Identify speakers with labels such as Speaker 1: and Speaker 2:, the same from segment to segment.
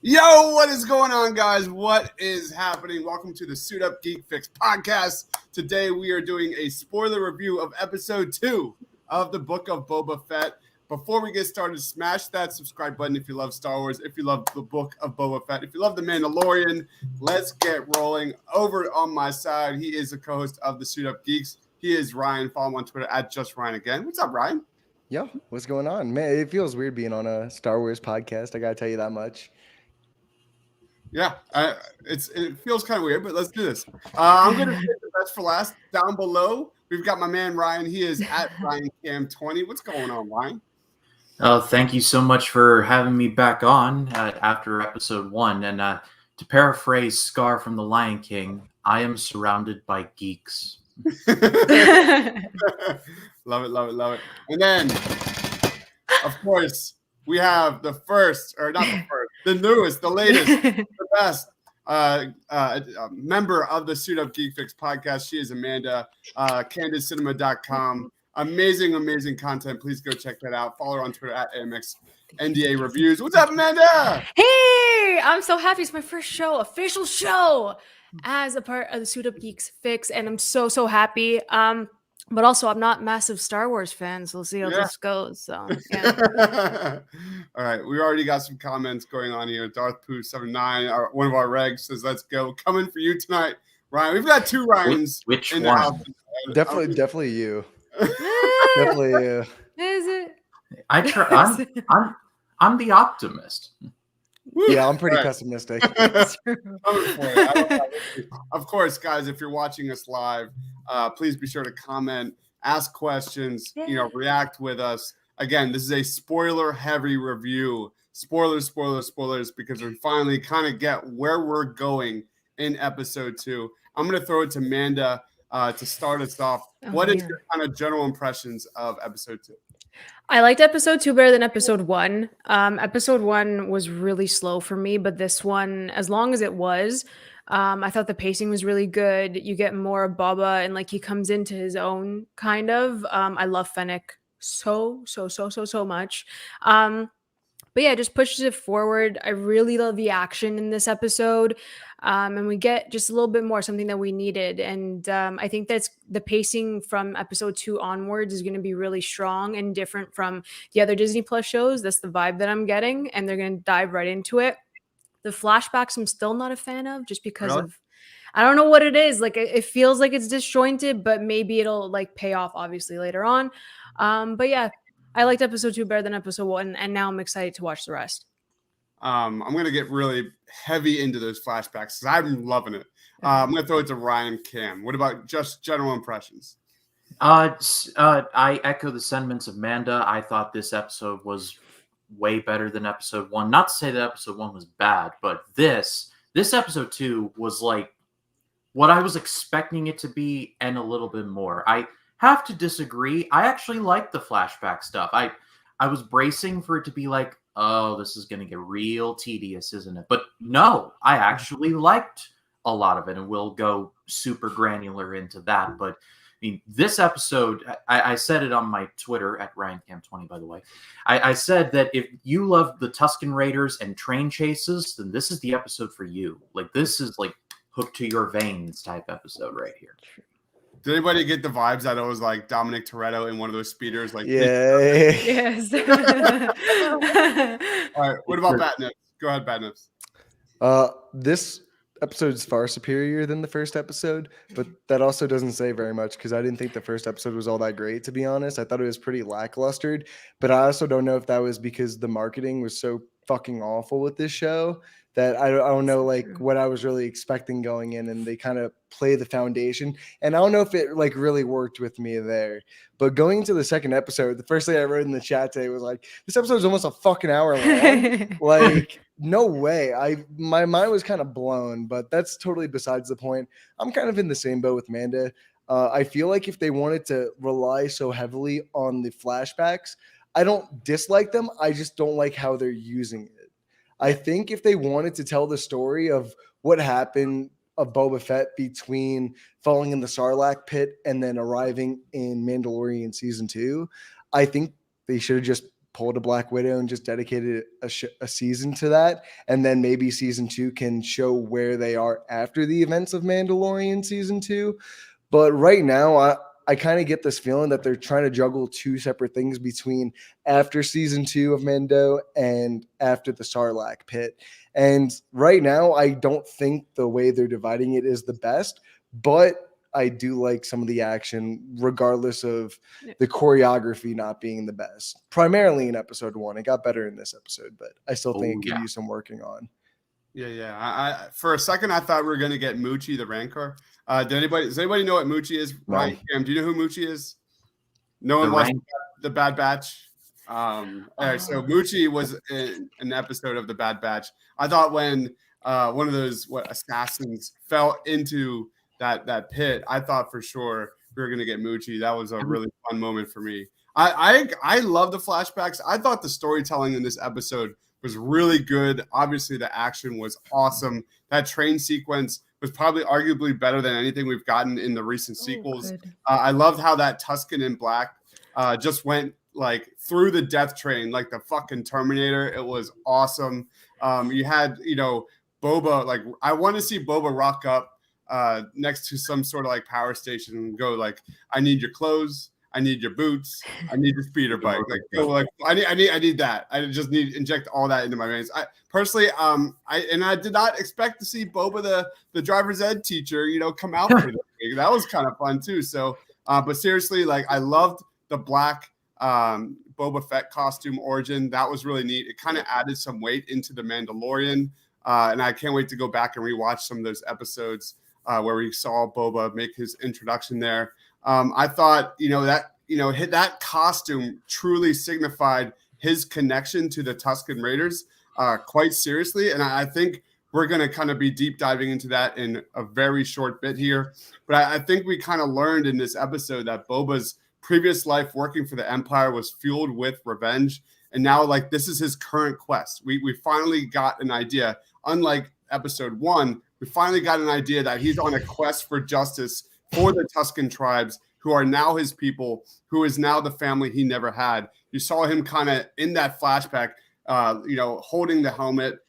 Speaker 1: Yo, what is going on, guys? What is happening? Welcome to the Suit Up Geek Fix podcast. Today we are doing a spoiler review of episode 2 of the Book of Boba Fett. Before we get started, smash that subscribe button if you love Star Wars, if you love the Book of Boba Fett, if you love The Mandalorian. Let's get rolling. Over on my side, he is the co-host of the Suit Up Geeks. He is Ryan. Follow him on Twitter at JustRyan again. What's up, Ryan?
Speaker 2: Yo, what's going on? Man, it feels weird being on a Star Wars podcast. I gotta tell you that much.
Speaker 1: Yeah, it feels kind of weird, but let's do this. I'm going to save the best for last. Down below, we've got my man Ryan. He is at RyanCam20. What's going on, Ryan?
Speaker 3: Oh, thank you so much for having me back on after episode 1. And to paraphrase Scar from The Lion King, I am surrounded by geeks.
Speaker 1: Love it, love it, love it. And then, of course, we have the newest, the latest, the best member of the Suit Up Geek Fix podcast. She is Amanda, CandidCinema.com. Amazing content. Please go check that out. Follow her on Twitter at AMXNDA Reviews. What's up, Amanda?
Speaker 4: Hey, I'm so happy. It's my first official show as a part of the Suit Up Geeks Fix, and I'm so happy. But also, I'm not massive Star Wars fan, so we'll see how this goes. So, yeah.
Speaker 1: All right, we already got some comments going on here. Darth Poo 79, one of our regs, says, "Let's go, coming for you tonight, Ryan." We've got two Ryans.
Speaker 3: Which
Speaker 1: in
Speaker 3: one?
Speaker 1: The house.
Speaker 2: Definitely you. Definitely you.
Speaker 4: Is it?
Speaker 3: I'm the optimist.
Speaker 2: Yeah, I'm pretty pessimistic.
Speaker 1: Of course, guys, if you're watching us live, please be sure to comment, ask questions, react with us. Again, this is a spoiler-heavy review. Spoilers, because we finally kind of get where we're going in episode 2. I'm going to throw it to Amanda to start us off. What is your kind of general impressions of episode 2?
Speaker 4: I liked episode 2 better than episode 1. Episode 1 was really slow for me, but this one, as long as it was, I thought the pacing was really good. You get more of Boba, and like he comes into his own kind of. I love Fennec so much. But yeah, it just pushes it forward. I really love the action in this episode. And we get just a little bit more, something that we needed. And I think that's the pacing from episode 2 onwards is going to be really strong and different from the other Disney Plus shows. That's the vibe that I'm getting. And they're going to dive right into it. The flashbacks I'm still not a fan of just because of, I don't know what it is. Like it feels like it's disjointed, but maybe it'll like pay off obviously later on. But yeah, I liked episode 2 better than episode 1, and now I'm excited to watch the rest.
Speaker 1: I'm going to get really heavy into those flashbacks because I'm loving it. I'm going to throw it to Ryan Cam. What about just general impressions?
Speaker 3: I echo the sentiments of Amanda. I thought this episode was way better than episode 1. Not to say that episode 1 was bad, but this episode 2 was like what I was expecting it to be and a little bit more. I have to disagree. I actually like the flashback stuff. I was bracing for it to be like, oh, this is going to get real tedious, isn't it? But no, I actually liked a lot of it, and we'll go super granular into that. But I mean, this episode, I said it on my Twitter at RyanCam20, by the way. I said that if you love the Tusken Raiders and train chases, then this is the episode for you. Like, this is like hooked to your veins type episode right here.
Speaker 1: Did anybody get the vibes that it was like Dominic Toretto in one of those speeders? Like,
Speaker 4: Yes.
Speaker 1: All right. What about Batnips? Go ahead, Batnips.
Speaker 2: This episode is far superior than the first episode, but that also doesn't say very much because I didn't think the first episode was all that great, to be honest. I thought it was pretty lackluster, but I also don't know if that was because the marketing was so fucking awful with this show that I don't know like what I was really expecting going in, and they kind of play the foundation. And I don't know if it like really worked with me there. But going into the second episode, the first thing I wrote in the chat today was like, this episode is almost a fucking hour long. Like, no way. My mind was kind of blown, but that's totally besides the point. I'm kind of in the same boat with Amanda. I feel like if they wanted to rely so heavily on the flashbacks, I don't dislike them. I just don't like how they're using it. I think if they wanted to tell the story of what happened of Boba Fett between falling in the Sarlacc pit and then arriving in Mandalorian season 2, I think they should have just pulled a Black Widow and just dedicated a season to that. And then maybe season 2 can show where they are after the events of Mandalorian season 2. But right now, I kind of get this feeling that they're trying to juggle two separate things between after season 2 of Mando and after the Sarlacc pit. And right now, I don't think the way they're dividing it is the best, but I do like some of the action, regardless of the choreography not being the best. Primarily in episode 1. It got better in this episode, but I still think it could use some working on.
Speaker 1: Yeah. I for a second, I thought we were going to get Moochie the Rancor. Does anybody know what Moochie is?
Speaker 2: No.
Speaker 1: Ryan, Cam, do you know who Moochie is? No one watched the Bad Batch. All right, so Moochie was in an episode of the Bad Batch. I thought when one of those assassins fell into that pit, I thought for sure we were going to get Moochie. That was a really fun moment for me. I love the flashbacks. I thought the storytelling in this episode was really good. Obviously, the action was awesome. That train sequence was probably arguably better than anything we've gotten in the recent sequels. I loved how that Tusken in black just went like through the death train like the fucking Terminator. It was awesome. You had, Boba, like I want to see Boba rock up next to some sort of like power station and go like, I need your clothes, I need your boots, I need your speeder bike. Like go like I need that. I just need to inject all that into my veins. I personally I did not expect to see Boba the driver's ed teacher, come out for this. That was kind of fun too. So but seriously, like I loved the black Boba Fett costume origin. That was really neat. It kind of added some weight into the Mandalorian. And I can't wait to go back and rewatch some of those episodes where we saw Boba make his introduction there. I thought, that costume truly signified his connection to the Tusken Raiders quite seriously. And I think we're going to kind of be deep diving into that in a very short bit here. But I think we kind of learned in this episode that Boba's previous life working for the Empire was fueled with revenge. And now, like, this is his current quest. We finally got an idea. Unlike episode 1, we finally got an idea that he's on a quest for justice for the Tusken tribes, who are now his people, who is now the family he never had. You saw him kind of in that flashback, holding the helmet.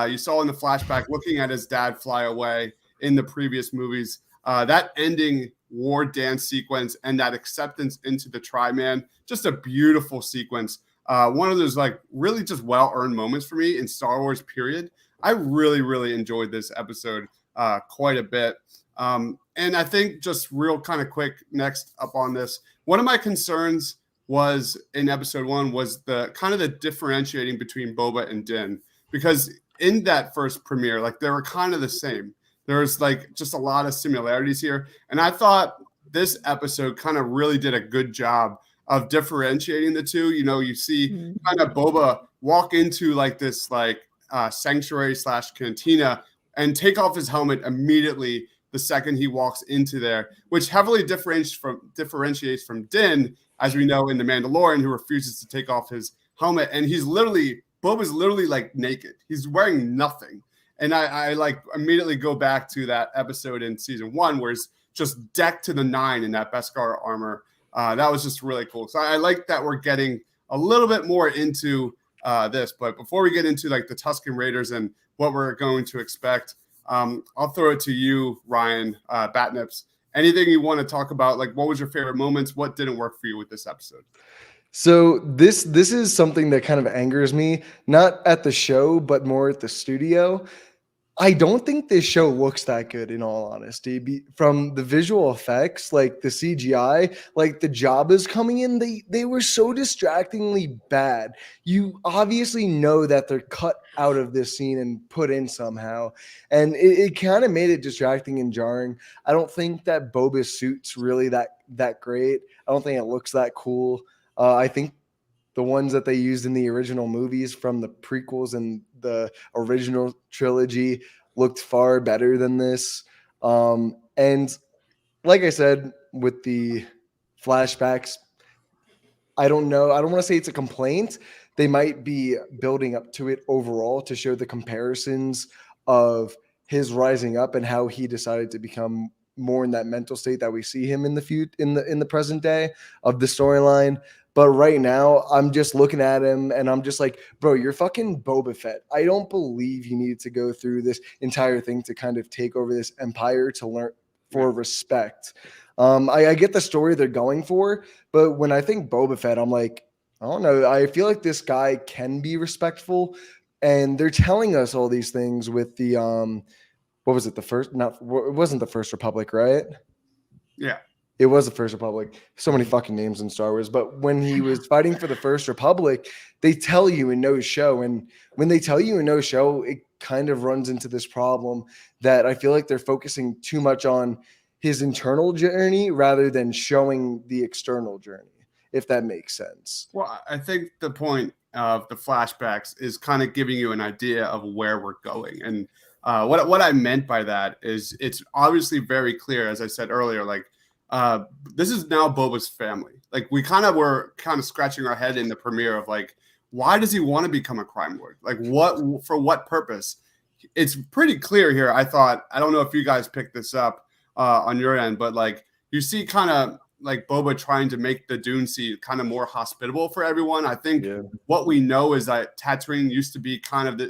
Speaker 1: You saw in the flashback looking at his dad fly away in the previous movies. That ending war dance sequence and that acceptance into the tri-man, just a beautiful sequence. One of those like really just well-earned moments for me in Star Wars, period. I really, really enjoyed this episode quite a bit. And I think just real kind of quick next up on this, one of my concerns was in episode 1 was the kind of the differentiating between Boba and Din, because in that first premiere, like they were kind of the same. There was like just a lot of similarities here. And I thought this episode kind of really did a good job of differentiating the two. You see kind of Boba walk into like this like sanctuary / cantina and take off his helmet immediately the second he walks into there, which heavily differentiates from Din, as we know in The Mandalorian, who refuses to take off his helmet. And Boba's literally like naked. He's wearing nothing. And I like immediately go back to that episode in season 1 where he's just decked to the 9 in that Beskar armor. That was just really cool. So I like that we're getting a little bit more into this. But before we get into like the Tusken Raiders and what we're going to expect, I'll throw it to you, Ryan Batnips. Anything you want to talk about? Like, what was your favorite moments? What didn't work for you with this episode?
Speaker 2: So this is something that kind of angers me, not at the show, but more at the studio. I don't think this show looks that good, in all honesty. From the visual effects, like the CGI, like the Jabbas coming in, they were so distractingly bad. You obviously know that they're cut out of this scene and put in somehow. And it kind of made it distracting and jarring. I don't think that Boba's suit's really that great. I don't think it looks that cool. I think the ones that they used in the original movies from the prequels and the original trilogy looked far better than this. And like I said, with the flashbacks, I don't know. I don't want to say it's a complaint. They might be building up to it overall to show the comparisons of his rising up and how he decided to become more in that mental state that we see him in the present day of the storyline. But right now, I'm just looking at him and I'm just like, bro, you're fucking Boba Fett. I don't believe you needed to go through this entire thing to kind of take over this empire to learn for respect. I get the story they're going for, but when I think Boba Fett, I'm like, I don't know. I feel like this guy can be respectful, and they're telling us all these things with the what was it? The first? Not it wasn't the First Republic, right?
Speaker 1: Yeah.
Speaker 2: It was the First Republic. So many fucking names in Star Wars. But when he was fighting for the First Republic, they tell you in no show. And when they tell you in no show, it kind of runs into this problem that I feel like they're focusing too much on his internal journey rather than showing the external journey, if that makes sense.
Speaker 1: Well, I think the point of the flashbacks is kind of giving you an idea of where we're going. And what I meant by that is it's obviously very clear, as I said earlier, like, this is now Boba's family. Like, we were scratching our head in the premiere of like, why does he want to become a crime lord? Like, for what purpose? It's pretty clear here. I thought, I don't know if you guys picked this up on your end, but like, you see kind of like Boba trying to make the Dune Sea kind of more hospitable for everyone. I think what we know is that Tatooine used to be kind of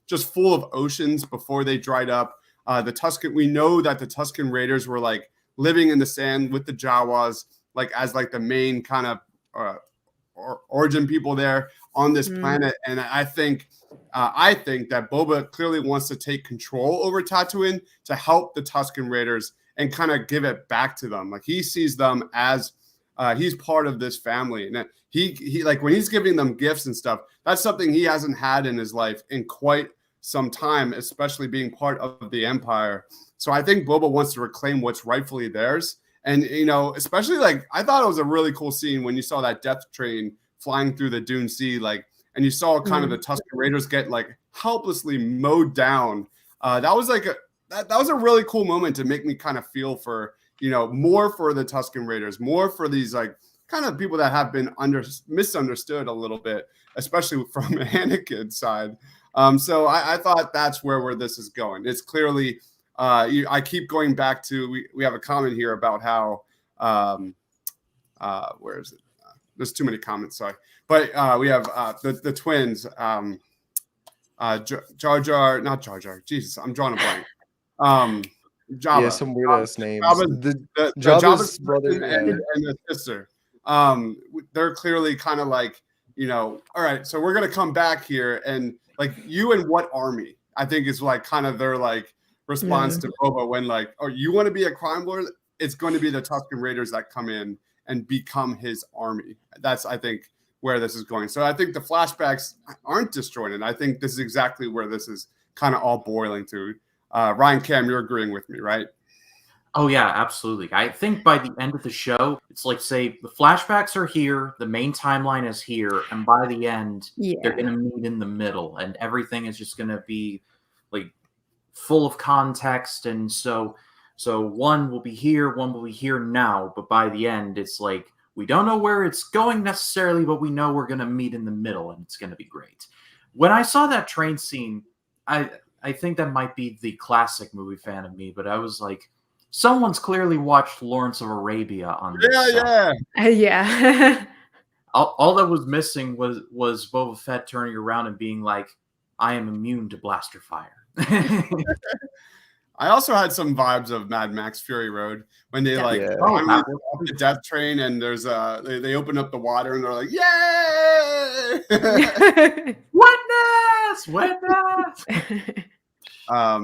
Speaker 1: just full of oceans before they dried up. We know that the Tusken Raiders were like living in the sand with the Jawas, like as like the main kind of origin people there on this planet. And I think that Boba clearly wants to take control over Tatooine to help the Tusken Raiders and kind of give it back to them. Like, he sees them as he's part of this family, and he like when he's giving them gifts and stuff, that's something he hasn't had in his life in quite some time, especially being part of the Empire. So I think Boba wants to reclaim what's rightfully theirs. And, especially like, I thought it was a really cool scene when you saw that death train flying through the Dune Sea, like, and you saw kind of the Tusken Raiders get like helplessly mowed down. That was like that was a really cool moment to make me kind of feel for, more for the Tusken Raiders, more for these like kind of people that have been misunderstood a little bit, especially from Anakin's side. So I thought that's where this is going. It's clearly, I keep going back to, we have a comment here about how, where is it? There's too many comments, sorry. But we have the twins, Jar Jar, not Jar Jar, Jesus, I'm drawing a blank. Jabba.
Speaker 2: Yeah, some weird ass names.
Speaker 1: Jabba's
Speaker 2: brother
Speaker 1: and the sister. They're clearly kind of like, all right, so we're gonna come back here and like, you and what army? I think is like kind of their like response to Boba when like, oh, you want to be a crime lord? It's going to be the Tusken Raiders that come in and become his army. That's, I think, where this is going. So I think the flashbacks aren't disjointed. I think this is exactly where this is kind of all boiling to. Ryan, Cam, you're agreeing with me, right?
Speaker 3: Oh, yeah, absolutely. I think by the end of the show, it's like, say, the flashbacks are here, the main timeline is here, and by the end, they're going to meet in the middle, and everything is just going to be, like, full of context, and so one will be here, one will be here now, but by the end, it's like, we don't know where it's going necessarily, but we know we're going to meet in the middle, and it's going to be great. When I saw that train scene, I think that might be the classic movie fan of me, but I was like, someone's clearly watched Lawrence of Arabia on this.
Speaker 4: Yeah.
Speaker 3: All that was missing was Boba Fett turning around and being like, I am immune to blaster fire.
Speaker 1: I also had some vibes of Mad Max Fury Road when they off the death train and there's they open up the water and they're like, yay!
Speaker 3: Witness!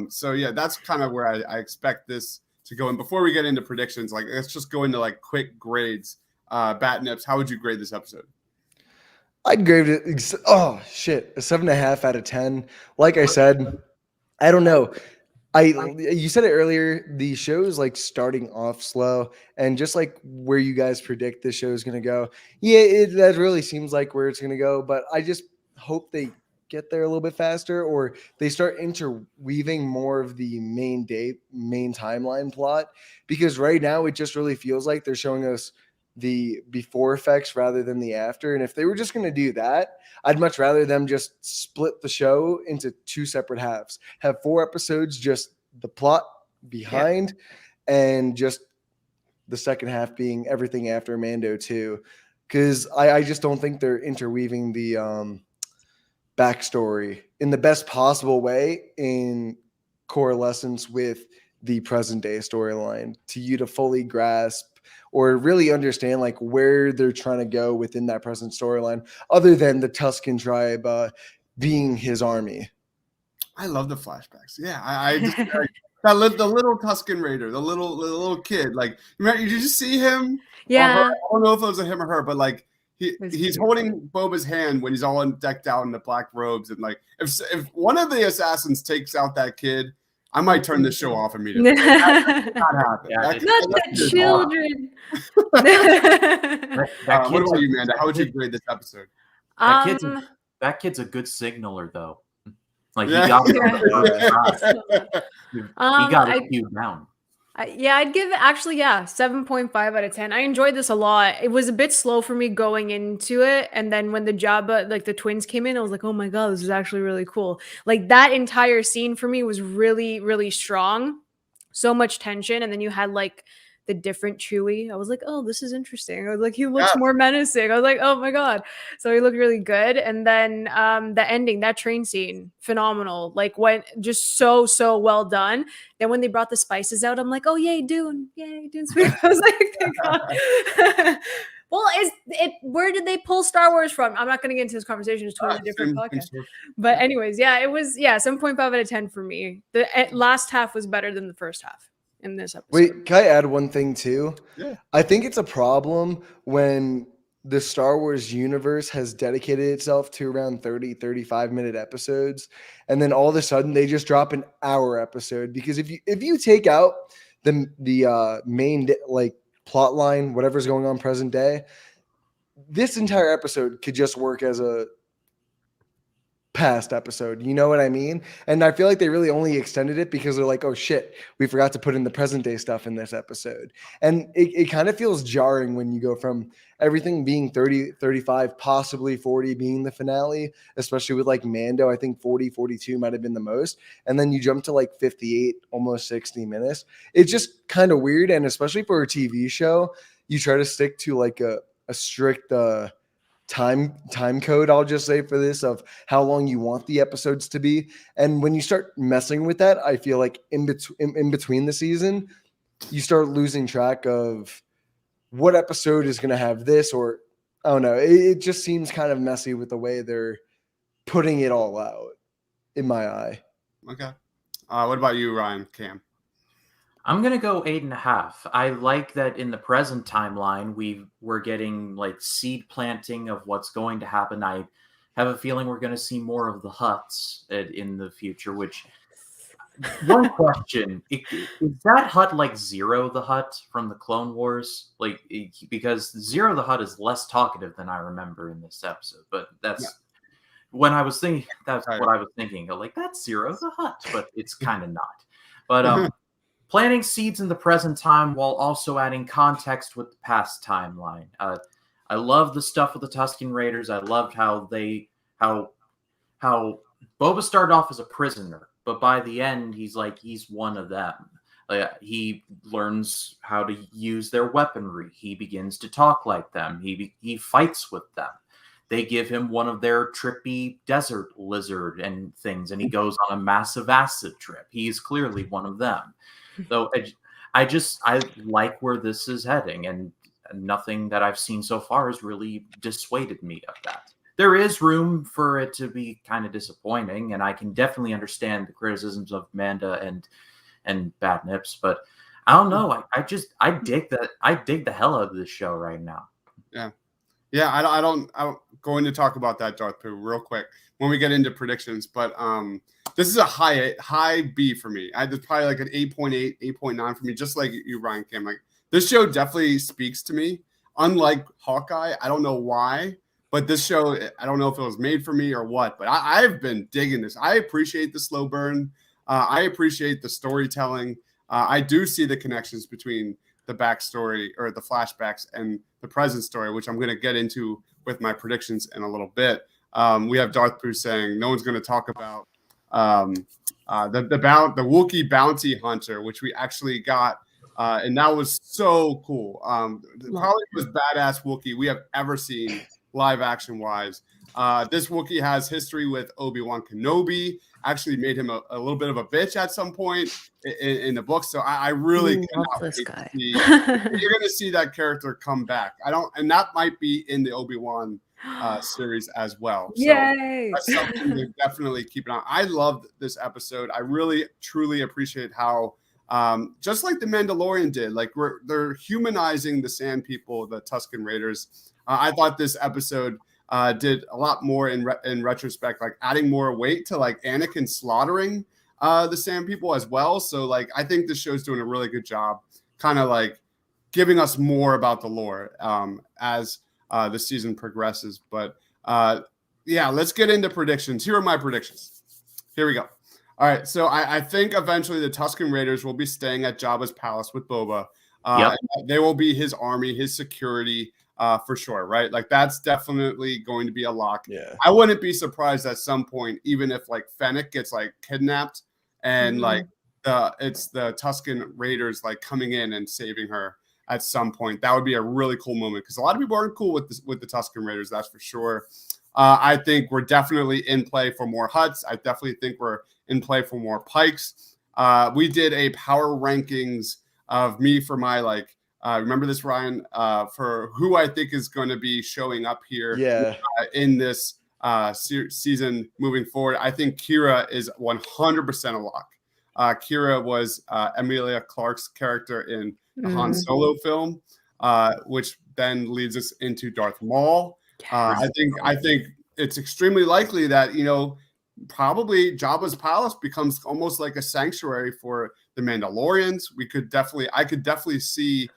Speaker 1: So yeah, that's kind of where I expect this to go. And before we get into predictions, like, let's just go into like quick grades. Bat Nips, how would you grade this episode?
Speaker 2: I'd grade it. Oh shit, a 7.5 out of 10. Like I said, I don't know. You said it earlier. The show is like starting off slow, and just like where you guys predict the show is gonna go. Yeah, that really seems like where it's gonna go. But I just hope they get there a little bit faster, or they start interweaving more of the main timeline plot. Because right now it just really feels like they're showing us the before effects rather than the after. And if they were just going to do that, I'd much rather them just split the show into 2 separate halves. Have 4 episodes, just the plot behind, and just the second half being everything after Mando 2. because I just don't think they're interweaving the backstory in the best possible way in coalescence with the present day storyline to you to fully grasp or really understand like where they're trying to go within that present storyline, other than the Tuscan tribe being his army.
Speaker 1: I love the flashbacks. Yeah, I just the little Tuscan Raider, the little kid. Like, remember, did you just see him?
Speaker 4: Yeah.
Speaker 1: Or her? I don't know if it was a him or her, but like
Speaker 4: It's
Speaker 1: he's
Speaker 4: cute.
Speaker 1: holding Boba's hand when he's all decked out in the black robes, and like if one of the assassins takes out that kid, I might turn this show off immediately. That could not happen.
Speaker 3: Yeah,
Speaker 1: That could-
Speaker 4: Not
Speaker 1: that
Speaker 4: the
Speaker 1: could-
Speaker 4: children.
Speaker 3: That
Speaker 1: What
Speaker 3: kid's
Speaker 1: about
Speaker 3: a-
Speaker 1: you, Amanda? How would you grade this episode?
Speaker 3: that kid's a good signaler though. Like
Speaker 1: Yeah.
Speaker 3: he got it on the first try. He got
Speaker 4: I-
Speaker 3: it queued down.
Speaker 4: Yeah, I'd give it 7.5 out of 10. I enjoyed this a lot. It was a bit slow for me going into it. And then when the Jabba, like the twins came in, I was like, oh my God, this is actually really cool. Like that entire scene for me was really, really strong. So much tension. And then you had like the different Chewie. I was like, oh, this is interesting. I was like, he looks
Speaker 1: Yeah.
Speaker 4: more menacing. I was like, oh my God. So he looked really good. And then the ending, that train scene, phenomenal. Like went just so well done. Then when they brought the spices out, I'm like, oh yay, Dune, sweet. I was like, thank God. Well, where did they pull Star Wars from? I'm not going to get into this conversation. It's totally different podcast. But anyways, yeah, it was 7.5 out of 10 for me. The last half was better than the first half in this episode.
Speaker 2: Wait, can I add one thing too?
Speaker 1: Yeah.
Speaker 2: I think it's a problem when the Star Wars universe has dedicated itself to around 35-minute episodes, and then all of a sudden they just drop an hour episode. Because if you take out the main like plot line, whatever's going on present day, this entire episode could just work as a past episode, you know what I mean? And I feel like they really only extended it because they're like, oh shit, we forgot to put in the present day stuff in this episode. And it kind of feels jarring when you go from everything being 30, 35, possibly 40 being the finale, especially with like Mando. I think 40, 42 might have been the most. And then you jump to like 58, almost 60 minutes. It's just kind of weird. And especially for a TV show, you try to stick to like a strict time code, I'll just say, for this, of how long you want the episodes to be. And when you start messing with that, I feel like in between the season, you start losing track of what episode is going to have this, or I don't know. It just seems kind of messy with the way they're putting it all out, in my eye.
Speaker 1: Okay. What about you, Ryan? Cam?
Speaker 3: I'm gonna go 8.5. I like that in the present timeline we're getting like seed planting of what's going to happen. I have a feeling we're going to see more of the Hutts in the future. Which one question is that Hutt like Zero the Hutt from the Clone Wars? Like because Zero the Hutt is less talkative than I remember in this episode. But that's when I was thinking. That's what I was thinking. Like that's Zero the Hutt, but it's kind of not. But planting seeds in the present time while also adding context with the past timeline. I love the stuff with the Tusken Raiders. I loved how Boba started off as a prisoner, but by the end he's one of them. He learns how to use their weaponry. He begins to talk like them. He fights with them. They give him one of their trippy desert lizard and things, and he goes on a massive acid trip. He's clearly one of them. So I like where this is heading, and nothing that I've seen so far has really dissuaded me of that. There is room for it to be kind of disappointing, and I can definitely understand the criticisms of Manda and Bad Nips, but I don't know. I dig that. I dig the hell out of this show right now.
Speaker 1: Yeah. I'm going to talk about that, Darth Pooh, real quick when we get into predictions, but this is a high B for me. It's probably like an 8.8, 8.9 for me, just like you, Ryan Cam. Like this show definitely speaks to me. Unlike Hawkeye, I don't know why, but this show, I don't know if it was made for me or what, but I've been digging this. I appreciate the slow burn. I appreciate the storytelling. I do see the connections between the backstory or the flashbacks and the present story, which I'm going to get into with my predictions in a little bit. We have Darth Pooh saying no one's going to talk about the Wookiee bounty hunter, which we actually got And that was so cool. Probably the most badass Wookiee we have ever seen live action wise. This Wookiee has history with Obi-Wan Kenobi. Actually made him a little bit of a bitch at some point in the book. So I really
Speaker 4: love
Speaker 1: cannot
Speaker 4: this
Speaker 1: wait
Speaker 4: guy.
Speaker 1: to see. You're going to see that character come back. And that might be in the Obi-Wan series as well. So
Speaker 4: Yay!
Speaker 1: that's something to definitely keep an eye on. I loved this episode. I really, truly appreciate how, just like the Mandalorian did, like they're humanizing the Sand People, the Tusken Raiders. I thought this episode did a lot more in retrospect, like adding more weight to like Anakin slaughtering the Sand People as well. So like I think this show's doing a really good job, kind of like giving us more about the lore as the season progresses. But yeah, let's get into predictions. Here are my predictions. Here we go. All right, so I think eventually the Tusken Raiders will be staying at Jabba's palace with Boba. They will be his army, his security. For sure, right? Like that's definitely going to be a lock.
Speaker 2: Yeah.
Speaker 1: I wouldn't be surprised at some point, even if like Fennec gets like kidnapped and like it's the Tusken Raiders like coming in and saving her at some point. That would be a really cool moment because a lot of people aren't cool with the Tusken Raiders, that's for sure. I think we're definitely in play for more Hutts. I definitely think we're in play for more Pikes. We did a power rankings of me for my like. Remember this, Ryan, for who I think is going to be showing up here in this season moving forward. I think Kira is 100% a lock. Kira was Emilia Clarke's character in the Han Solo film, which then leads us into Darth Maul. I think it's extremely likely that, probably Jabba's palace becomes almost like a sanctuary for the Mandalorians. I could definitely see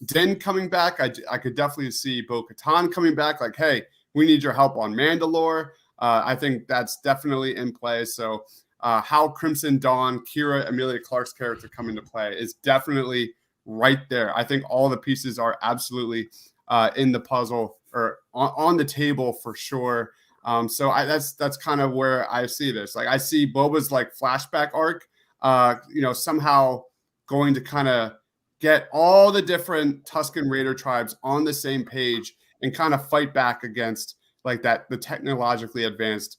Speaker 1: Din coming back. I could definitely see Bo-Katan coming back. Like, hey, we need your help on Mandalore. I think that's definitely in play. So how Crimson Dawn, Kira Emilia Clarke's character come into play is definitely right there. I think all the pieces are absolutely in the puzzle or on the table for sure. So that's kind of where I see this. Like I see Boba's like flashback arc, somehow going to kind of get all the different Tusken Raider tribes on the same page and kind of fight back against like the technologically advanced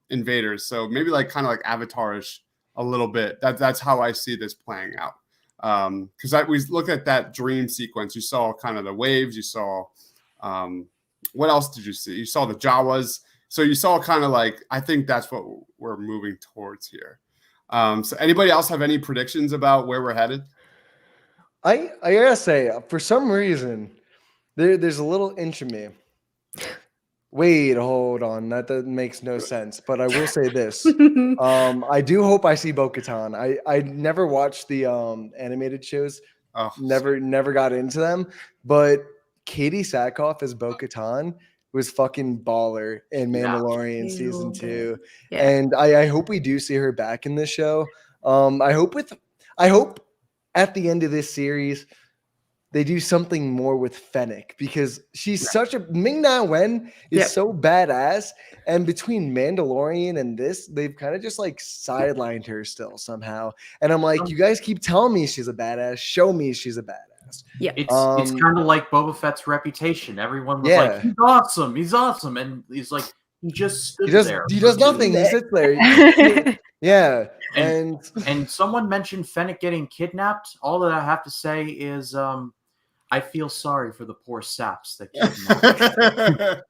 Speaker 1: invaders. So maybe like kind of like Avatar-ish a little bit. That's how I see this playing out. Because we look at that dream sequence. You saw kind of the waves. You saw what else did you see? You saw the Jawas. So you saw kind of like I think that's what we're moving towards here. So anybody else have any predictions about where we're headed?
Speaker 2: I gotta say, for some reason, there's a little inch of me. Wait, hold on. That makes no sense. But I will say this. I do hope I see Bo-Katan. I never watched the animated shows.
Speaker 1: Oh,
Speaker 2: never got into them. But Katie Sackhoff as Bo-Katan was fucking baller in Mandalorian season 2.
Speaker 4: Yeah.
Speaker 2: And I hope we do see her back in this show. I hope at the end of this series they do something more with Fennec because she's such a Ming-Na Wen is so badass. And between Mandalorian and this, they've kind of just like sidelined her still somehow. And I'm like, you guys keep telling me she's a badass. Show me she's a badass.
Speaker 4: Yeah.
Speaker 3: It's kind of like Boba Fett's reputation. Everyone was like, he's awesome. And he's like, he just stood there.
Speaker 2: He does nothing. He sits there. Yeah.
Speaker 3: And someone mentioned Fennec getting kidnapped. All that I have to say is I feel sorry for the poor saps that kidnapped.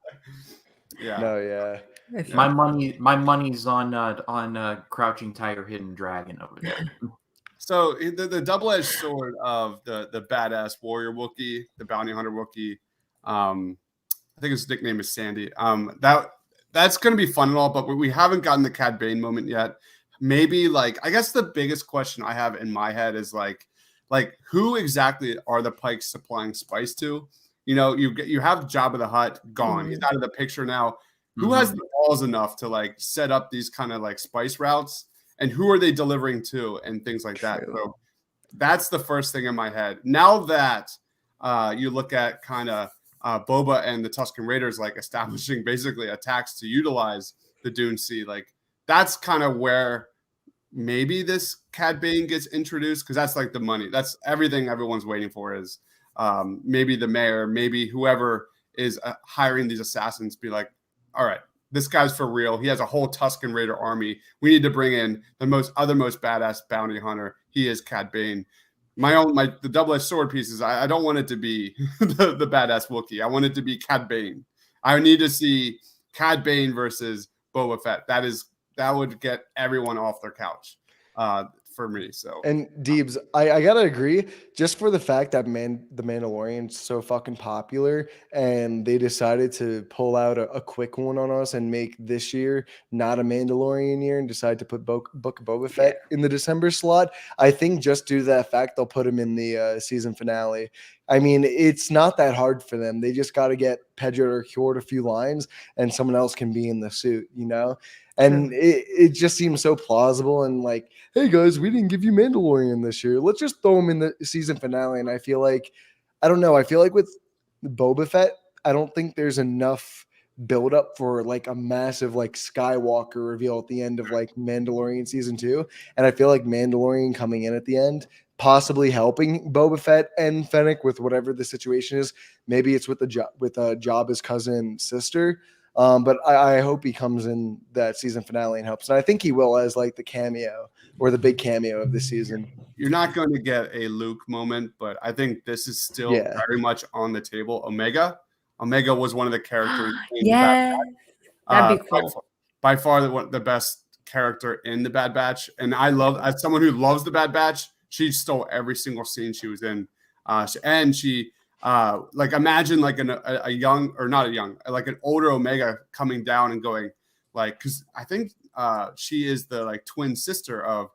Speaker 3: My money's on Crouching Tiger, Hidden Dragon over there.
Speaker 1: So the double-edged sword of the badass warrior Wookiee, the bounty hunter Wookiee, I think his nickname is Sandy. That's going to be fun and all, but we haven't gotten the Cad Bane moment yet. Maybe I guess the biggest question I have in my head is like who exactly are the Pikes supplying spice to? You have Jabba the Hutt gone. He's out of the picture now. Who has the balls enough to set up these kind of spice routes, and who are they delivering to and things like that? So that's the first thing in my head. Now that you look at kind of Boba and the Tusken Raiders establishing basically attacks to utilize the Dune Sea, that's kind of where maybe this Cad Bane gets introduced because that's like the money. That's everything everyone's waiting for is maybe the mayor, maybe whoever is hiring these assassins be like, all right, this guy's for real. He has a whole Tusken Raider army. We need to bring in the most badass bounty hunter. He is Cad Bane. The double-edged sword pieces. I don't want it to be the badass Wookiee. I want it to be Cad Bane. I need to see Cad Bane versus Boba Fett. That would get everyone off their couch for me. So
Speaker 2: And Deebs, I gotta agree, just for the fact that the Mandalorian's so fucking popular, and they decided to pull out a quick one on us and make this year not a Mandalorian year and decide to put Book of Boba Fett in the December slot. I think just due to that fact, they'll put him in the season finale. I mean, it's not that hard for them. They just got to get Pedro or Kjord a few lines, and someone else can be in the suit, you know? And it just seems so plausible and like, hey guys, we didn't give you Mandalorian this year. Let's just throw him in the season finale. And I feel like, I don't know. I feel like with Boba Fett, I don't think there's enough build up for like a massive like Skywalker reveal at the end of like Mandalorian season 2. And I feel like Mandalorian coming in at the end, possibly helping Boba Fett and Fennec with whatever the situation is. Maybe it's with Jabba's cousin sister. But I hope he comes in that season finale and helps. And I think he will as like the cameo or the big cameo of the season.
Speaker 1: you're not going to get a Luke moment, but I think this is still very much on the table. Omega was one of the characters.
Speaker 4: That'd be cool.
Speaker 1: By far the best character in the Bad Batch. And I love, as someone who loves the Bad Batch, she stole every single scene she was in. And she, like imagine like a young, or not a young, like an older Omega coming down and going like, because I think she is the like twin sister of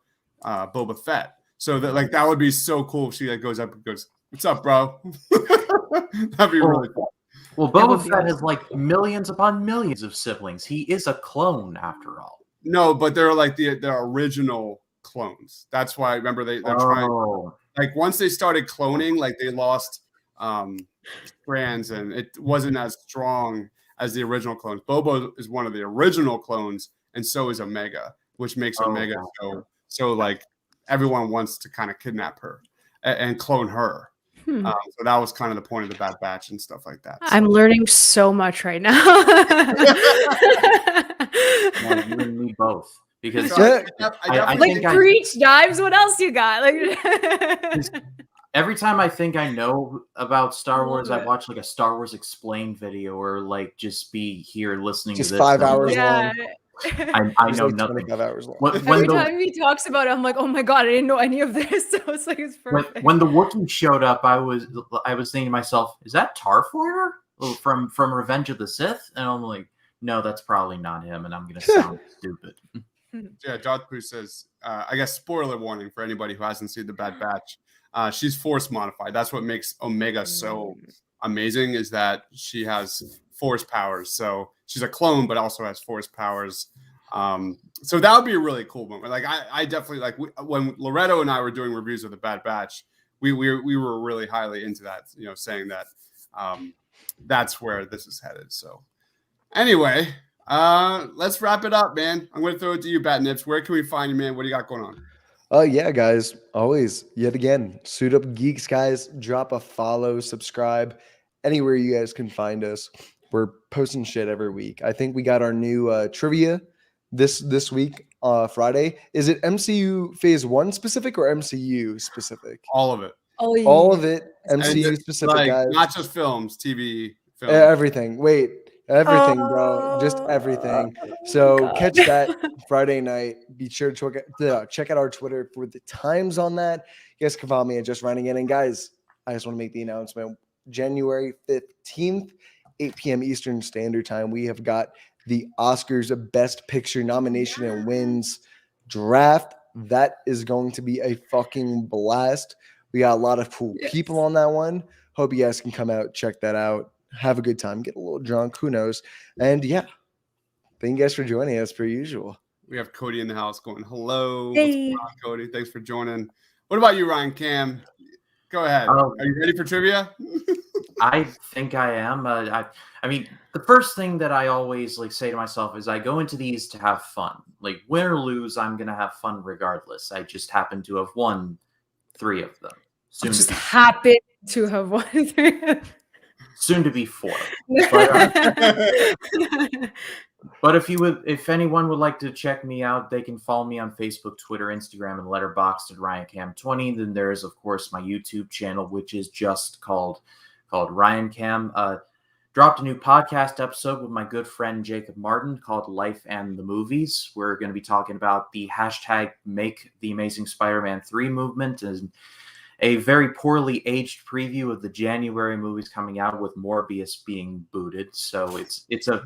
Speaker 1: Boba Fett. So that would be so cool if she like goes up and goes, "What's up, bro?" That'd be really cool.
Speaker 3: Well, Boba Fett has like millions upon millions of siblings. He is a clone after all.
Speaker 1: No, but they're like the original clones. That's why remember they're trying. Like once they started cloning, like they lost strands, and it wasn't as strong as the original clones. Boba is one of the original clones, and so is Omega, which makes Omega so like everyone wants to kind of kidnap her and clone her. So that was kind of the point of the Bad Batch and stuff like that.
Speaker 4: I'm learning so much right now.
Speaker 3: Yeah, you and me both. Because
Speaker 1: I
Speaker 4: like preach, Dives. What else you got? Like
Speaker 3: every time I think I know about Star Wars, I watch like a Star Wars explained video, or like just be here listening
Speaker 2: just
Speaker 3: to this.
Speaker 2: 5 hours long.
Speaker 3: I know
Speaker 2: like
Speaker 3: nothing.
Speaker 2: 25 hours long.
Speaker 4: Every time he talks about it, I'm like, oh my god, I didn't know any of this. So it's like it's perfect.
Speaker 3: When the Wookiee showed up, I was thinking to myself, is that Tarfliner from Revenge of the Sith? And I'm like, no, that's probably not him, and I'm gonna sound stupid.
Speaker 1: Yeah, Jodhpur says, I guess spoiler warning for anybody who hasn't seen the Bad Batch. She's force modified. That's what makes Omega so amazing, is that she has force powers. So she's a clone, but also has force powers. So that would be a really cool moment. Like I definitely like when Loretto and I were doing reviews of the Bad Batch, we were really highly into that, saying that that's where this is headed. So anyway, let's wrap it up, man. I'm going to throw it to you, Bat Nips. Where can we find you, man? What do you got going on?
Speaker 2: Yeah, guys, always, yet again, Suit Up Geeks, guys. Drop a follow, subscribe, anywhere you guys can find us. We're posting shit every week. I think we got our new trivia this week, Friday. Is it MCU Phase 1 specific or MCU specific?
Speaker 1: All of it.
Speaker 4: Oh, yeah.
Speaker 2: All of it, MCU specific,
Speaker 1: like,
Speaker 2: guys.
Speaker 1: Not just films, TV, films.
Speaker 2: Everything. Wait. Everything, bro. Just everything. So catch that Friday night. Be sure to check out our Twitter for the times on that. You guys can follow me at Just Running In. And guys, I just want to make the announcement. January 15th, 8 p.m. Eastern Standard Time, we have got the Oscars Best Picture nomination and wins draft. That is going to be a fucking blast. We got a lot of cool people on that one. Hope you guys can come out, check that out. Have a good time, get a little drunk, who knows? And yeah, thank you guys for joining us per usual.
Speaker 1: We have Cody in the house going, hello.
Speaker 4: Hey.
Speaker 1: What's going on, Cody? Thanks for joining. What about you, Ryan Cam? Go ahead.
Speaker 3: Oh.
Speaker 1: Are you ready for trivia?
Speaker 3: I think I am. I mean, the first thing that I always say to myself is I go into these to have fun. Like win or lose, I'm gonna have fun regardless. I just happen to have won 3 of them.
Speaker 4: Happen to have won.
Speaker 3: Soon to be 4. But if anyone would like to check me out, they can follow me on Facebook, Twitter, Instagram, and Letterboxd at RyanCam20. Then there is, of course, my YouTube channel, which is just called RyanCam. Dropped a new podcast episode with my good friend Jacob Martin called Life and the Movies. We're going to be talking about the hashtag Make the Amazing Spider-Man 3 movement and a very poorly aged preview of the January movies coming out with Morbius being booted. So it's a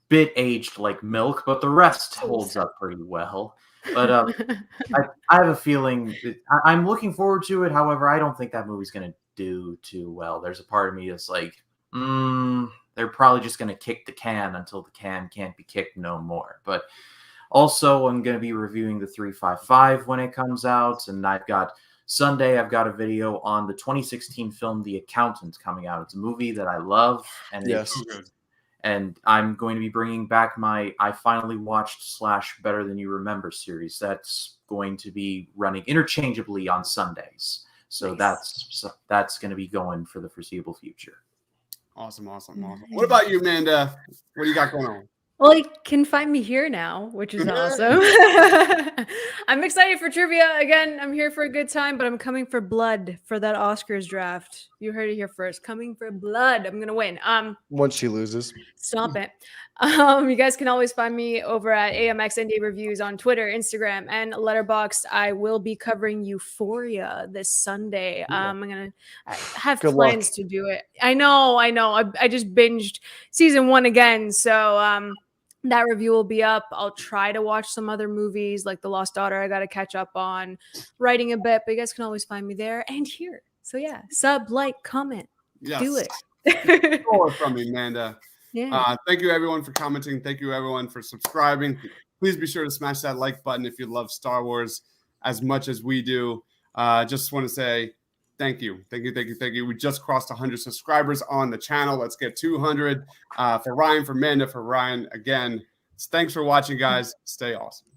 Speaker 3: bit aged like milk, but the rest holds up pretty well. But I have a feeling I'm looking forward to it. However, I don't think that movie's going to do too well. There's a part of me that's like, they're probably just going to kick the can until the can can't be kicked no more. But also, I'm going to be reviewing the 355 when it comes out, and Sunday, I've got a video on the 2016 film The Accountant coming out. It's a movie that I love, and I'm going to be bringing back my I Finally Watched / Better Than You Remember series. That's going to be running interchangeably on Sundays. So
Speaker 4: nice.
Speaker 3: that's going to be going for the foreseeable future.
Speaker 1: Awesome. What about you, Amanda? What do you got going on?
Speaker 4: Well, you can find me here now, which is awesome. I'm excited for trivia. Again, I'm here for a good time, but I'm coming for blood for that Oscars draft. You heard it here first. Coming for blood. I'm going to win.
Speaker 2: Once she loses.
Speaker 4: Stop it. You guys can always find me over at AMX ND Reviews on Twitter, Instagram, and Letterboxd. I will be covering Euphoria this Sunday. I'm going to have plans to do it. I know. I just binged season 1 again. So, that review will be up. I'll try to watch some other movies like The Lost Daughter. I got to catch up on writing a bit, but you guys can always find me there and here. So yeah, sub, like, comment, do it.
Speaker 1: More from me, Amanda.
Speaker 4: Yeah.
Speaker 1: Thank you everyone for commenting. Thank you everyone for subscribing. Please be sure to smash that like button if you love Star Wars as much as we do. Just want to say thank you. We just crossed 100 subscribers on the channel. Let's get 200. For Ryan, for Amanda, for Ryan again. Thanks for watching, guys. Stay awesome.